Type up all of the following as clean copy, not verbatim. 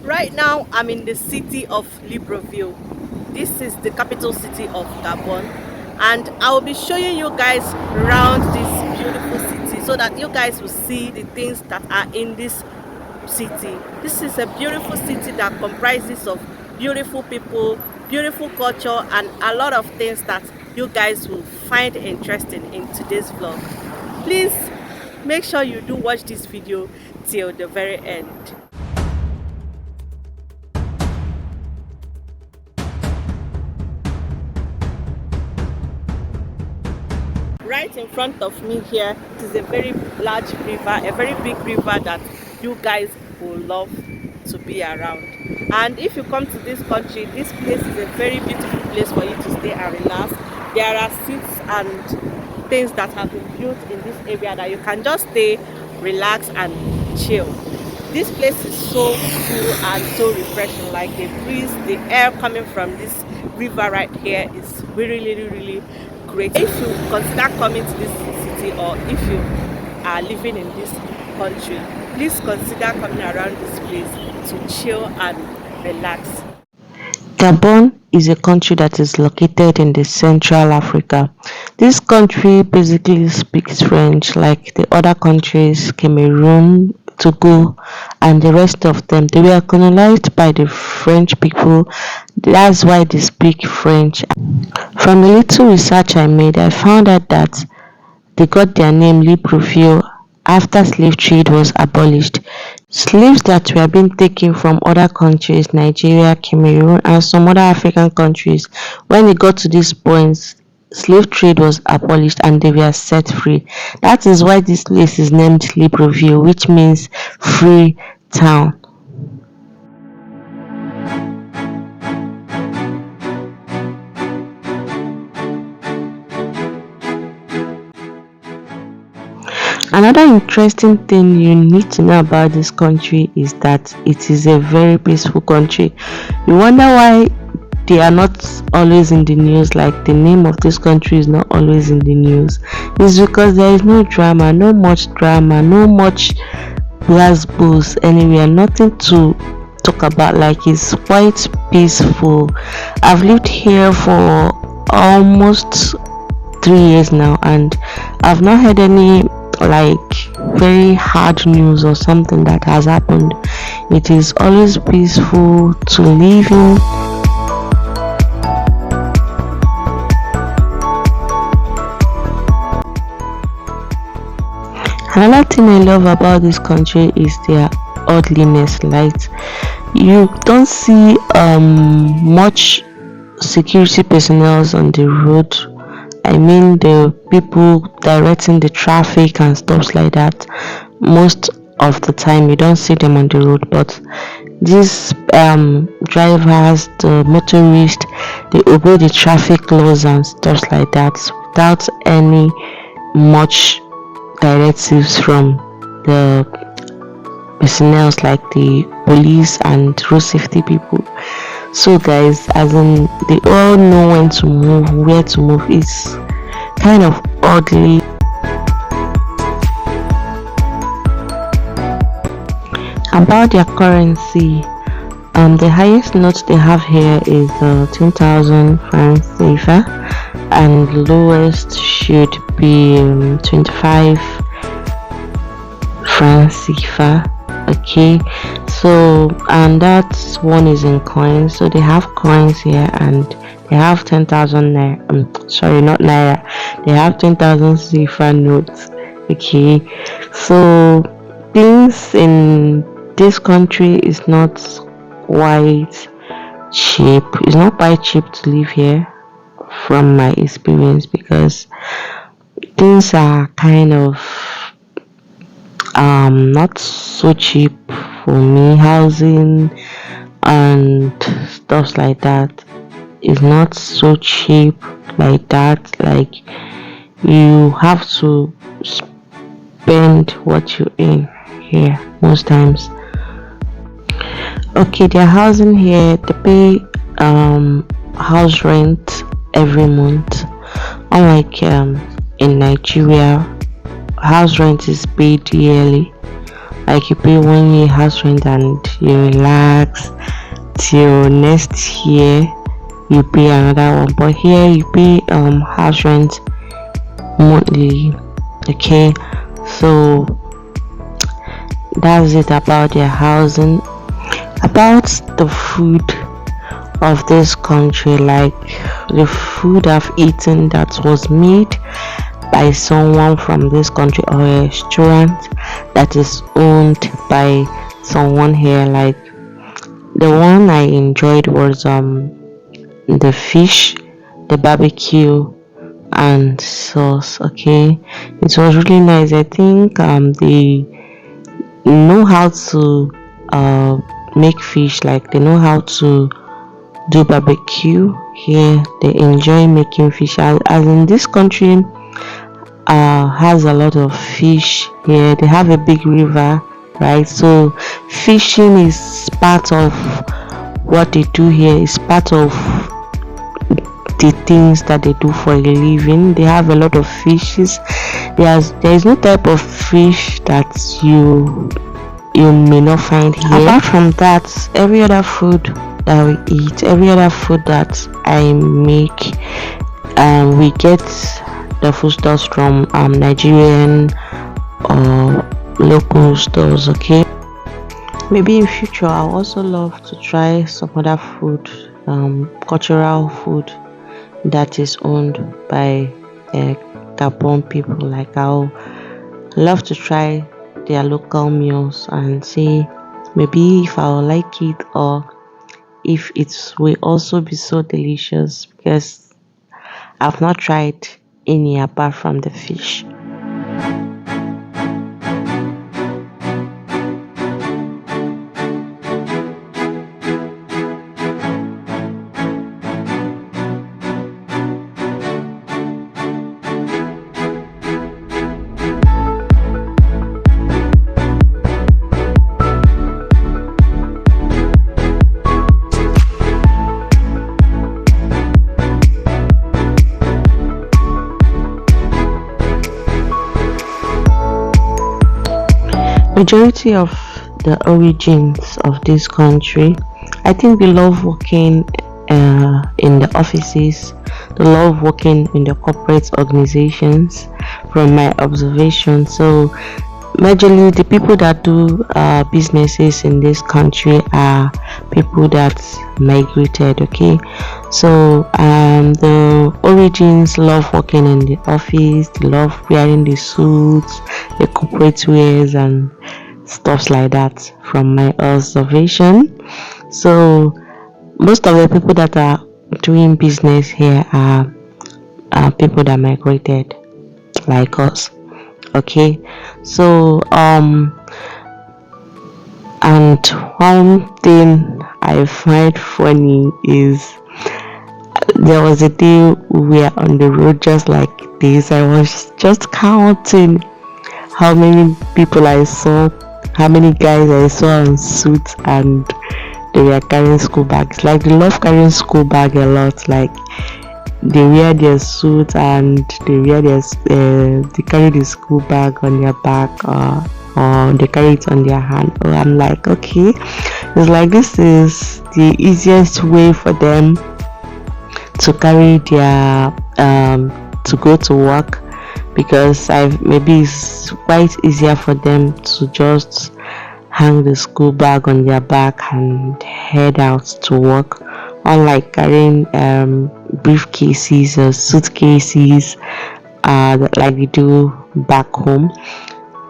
Right now, I'm in the city of Libreville. This is the capital city of Gabon, and I will be showing you guys around this beautiful city so that you guys will see the things that are in this city. This is a beautiful city that comprises of beautiful people, beautiful culture, and a lot of things that you guys will find interesting in today's vlog. Please make sure you do watch this video till the very end. Right in front of me here is a very large river, a very big river that you guys will love to be around. And if you come to this country, this place is a very beautiful place for you to stay and relax. There are seats and things that have been built in this area that you can just stay, relax and chill. This place is so cool and so refreshing. Like the breeze, the air coming from this river right here is really great. If you consider coming to this city, or if you are living in this country, please consider coming around this place to chill and relax. Gabon is a country that is located in the Central Africa. This country basically speaks French like the other countries, Cameroon, Togo, and the rest of them. They were colonized by the French people. That's why they speak French. From the little research I made, I found out that they got their name Libreville after slave trade was abolished. Slaves that were being taken from other countries, Nigeria, Cameroon, and some other African countries, when it got to this point, slave trade was abolished and they were set free. That is why this place is named Libreville, which means free town. Another interesting thing you need to know about this country is that it is a very peaceful country. You wonder why they are not always in the news, like the name of this country is not always in the news. It's because there is no drama, no much buzz anywhere, nothing to talk about. Like, it's quite peaceful. I've lived here for almost 3 years now, and I've not heard any like very hard news or something that has happened. It is always peaceful to live in. Another thing I love about this country is their orderliness. Like, you don't see much security personnel on the road. I mean, the people directing the traffic and stuff like that. Most of the time you don't see them on the road, but these drivers, the motorists, they obey the traffic laws and stuff like that without any much directives from the personnel like the police and road safety people. So guys, as in, they all know when to move, where to move. It's kind of oddly. About their currency, the highest note they have here is 10,000 francs CFA, and the lowest should be 25 francs CFA. Okay, so, and that one is in coins. So they have coins here, and they have 10,000 naira. Sorry, not naira. They have 10,000 CFA notes. Okay, so things in this country is not quite cheap. It's not quite cheap to live here, from my experience, because things are kind of not so cheap for me. Housing and stuff like that is not so cheap like that. Like, you have to spend what you earn here most times. Okay, their housing here, they pay house rent every month, unlike in Nigeria. House rent is paid yearly, Like you pay 1 year house rent and you relax till next year you pay another one. But here you pay house rent monthly. Okay, so that's it about their housing. About the food of this country, like the food I've eaten that was made by someone from this country, or a restaurant that is owned by someone here, like the one I enjoyed was the fish, the barbecue and sauce. Okay, it was really nice. I think they know how to make fish, like they know how to do barbecue here. They enjoy making fish, as in this country has a lot of fish here. They have a big river, right? So fishing is part of what they do here, is part of the things that they do for a living. They have a lot of fishes. There is no type of fish that you may not find here. Apart from that, every other food that we eat, every other food that I make, we get the food stores from Nigerian or local stores. Okay, maybe in future I also love to try some other food, cultural food that is owned by Gabon people. Like I'll love to try their local meals and see maybe if I'll like it, or if it will also be so delicious, because I've not tried any apart from the fish. Majority of the origins of this country, I think they love working in the offices, they love working in the corporate organizations, from my observation. So majorly the people that do businesses in this country are people that migrated. Okay, so the origins love working in the office, they love wearing the suits, the corporate wears and stuffs like that, from my observation. So most of the people that are doing business here are people that migrated like us. Okay, so and one thing I find funny is there was a day we were on the road just like this. I was just counting how many people I saw, how many guys I saw in suits, and they were carrying school bags. Like they love carrying school bag a lot. Like they wear their suit and they carry the school bag on their back, or they carry it on their hand. Oh, I'm like, okay, it's like this is the easiest way for them to carry their to go to work, because maybe it's quite easier for them to just hang the school bag on their back and head out to work, unlike carrying briefcases or suitcases like they do back home.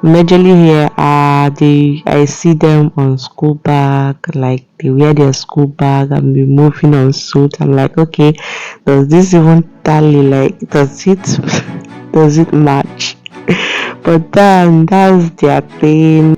Majorly here, I see them on school bag, like they wear their school bag and be moving on suit. I'm like, okay, does this even tally? Like, does it does it match? But then that's their thing.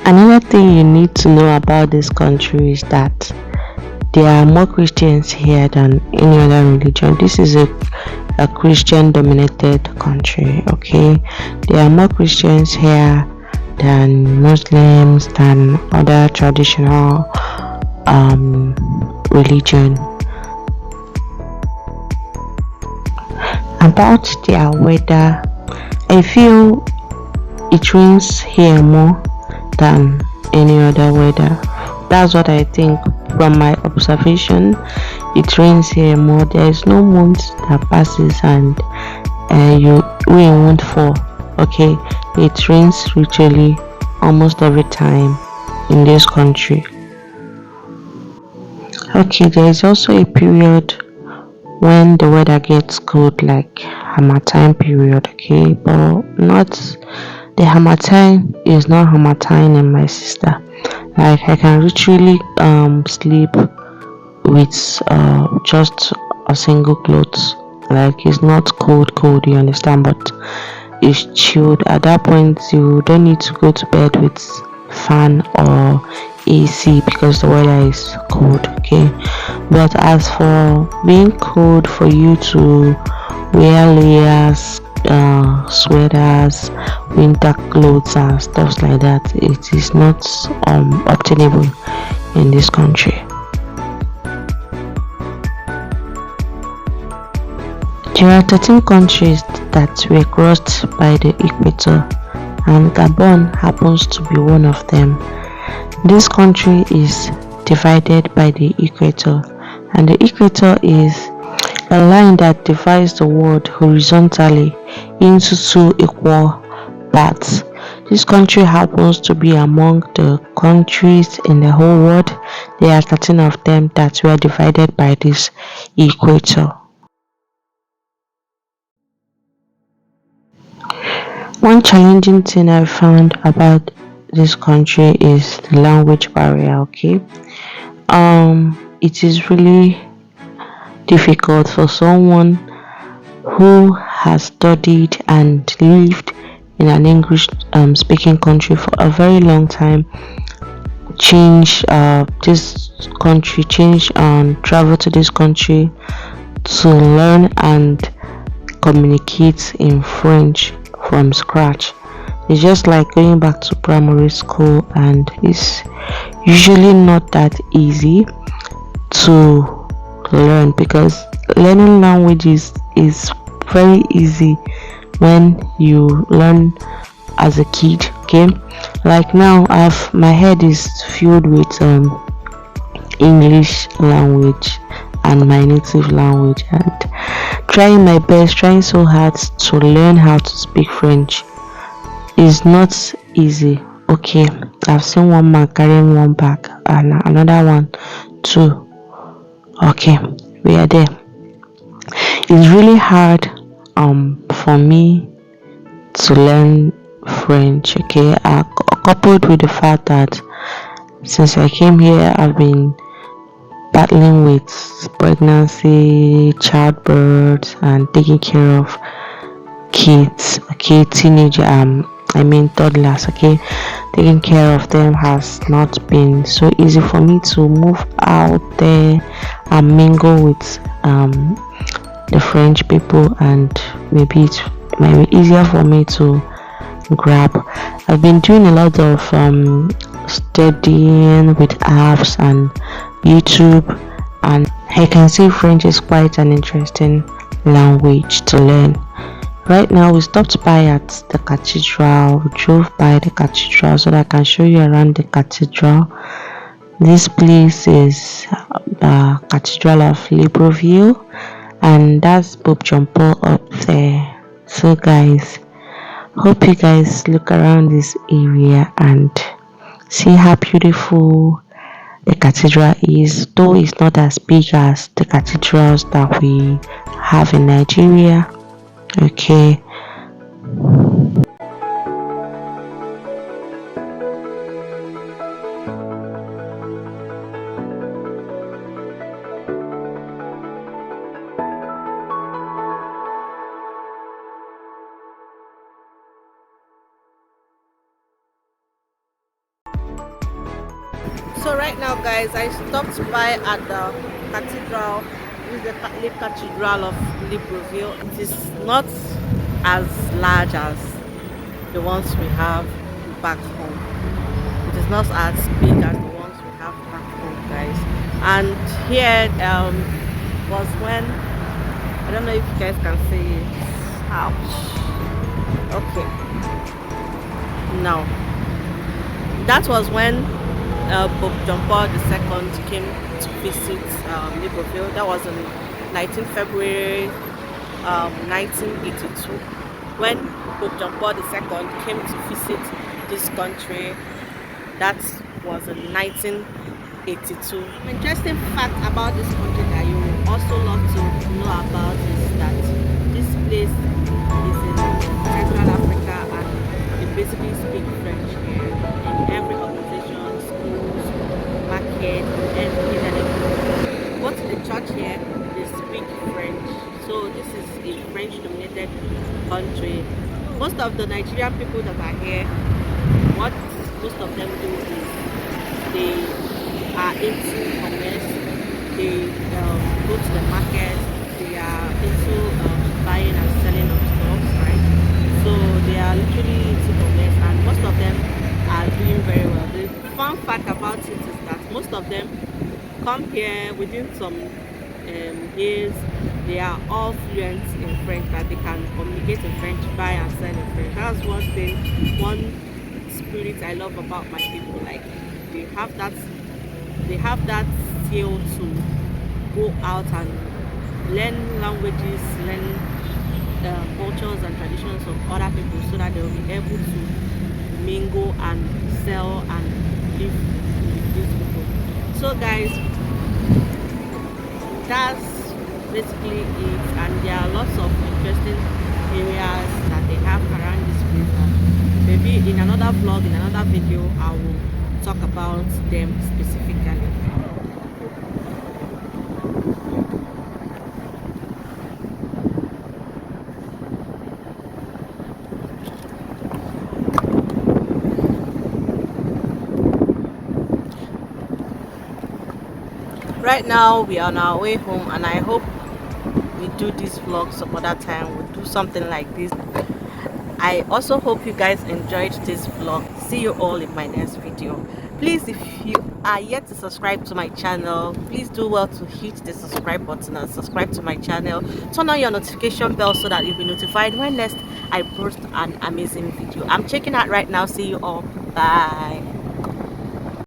Another thing you need to know about this country is that there are more Christians here than any other religion. This is a Christian dominated country. Okay, there are more Christians here than Muslims, than other traditional religion. About their weather, I feel it rains here more than any other weather. That's what I think from my observation. It rains here more. There is no month that passes and you rain won't fall. Okay, it rains literally almost every time in this country. Okay, there is also a period when the weather gets cold, like Harmattan period. Okay, but not the Harmattan is not Harmattan in my sister. Like I can literally sleep with just a single clothes. Like it's not cold, you understand, but it's chilled. At that point you don't need to go to bed with fan or AC because the weather is cold, okay? But as for being cold for you to wear layers, sweaters, winter clothes and stuff like that, it is not obtainable in this country. There are 13 countries that were crossed by the equator, and Gabon happens to be one of them. This country is divided by the equator, and the equator is a line that divides the world horizontally into two equal parts. This country happens to be among the countries in the whole world. There are 13 of them that were divided by this equator. One challenging thing I found about this country is the language barrier, okay? It is really difficult for someone who has studied and lived in an English speaking country for a very long time, change this country, change and travel to this country to learn and communicate in French from scratch. It's just like going back to primary school, and it's usually not that easy to learn because learning languages is very easy when you learn as a kid. Okay, like now I've my head is filled with English language and my native language, and trying my best, trying so hard to learn how to speak French is not easy. Okay, I've seen one man carrying one bag and another one too. Okay, we are there. It's really hard for me to learn French. Okay, coupled with the fact that since I came here I've been battling with pregnancy, childbirth, and taking care of kids. Okay, teenage I mean toddlers. Okay, taking care of them has not been so easy for me to move out there and mingle with the French people, and maybe it might be easier for me to grab. I've been doing a lot of studying with apps and YouTube, and I can see French is quite an interesting language to learn. Right now, we stopped by at the cathedral. We drove by the cathedral so that I can show you around the cathedral. This place is the Cathedral of Libreville, and that's Pope John Paul up there. So, guys, hope you guys look around this area and see how beautiful the cathedral is, though it's not as big as the cathedrals that we have in Nigeria. Okay. So right now, guys, I stopped by at the cathedral. This is the Catholic Cathedral of Libreville. It is not as large as the ones we have back home. It is not as big as the ones we have back home, guys. And here was when I don't know if you guys can see it. Ouch. Okay, now that was when Pope John Paul II came to visit Libreville. That was on 19th February 1982, when Pope John Paul II came to visit this country. That was in 1982. Interesting fact about this country that you will also love to know about is that this place is in Central Africa, and they basically speak French here in every organization, schools, market, everything that they do. Go to the church here, they speak French. So this is a French-dominated country. Most of the Nigerian people that are here, what most of them do is they are into commerce. They go to the market. They are into buying and selling of stuff, right? So they are literally into commerce, and most of them are doing very well. The fun fact about it is that most of them come here within some years. They are all fluent in French, that they can communicate in French, buy and sell in French. That's one thing, one spirit I love about my people. Like, they have that skill to go out and learn languages, learn cultures and traditions of other people, so that they will be able to mingle and sell and live with these people. So guys, that's basically it, and there are lots of interesting areas that they have around this place that maybe in another vlog, in another video, I will talk about them specifically. Right now we are on our way home, and I hope we do this vlog some other time. We'll do something like this. I also hope you guys enjoyed this vlog. See you all in my next video. Please, if you are yet to subscribe to my channel, please do well to hit the subscribe button and subscribe to my channel. Turn on your notification bell so that you'll be notified when next I post an amazing video. I'm checking out right now. See you all. Bye.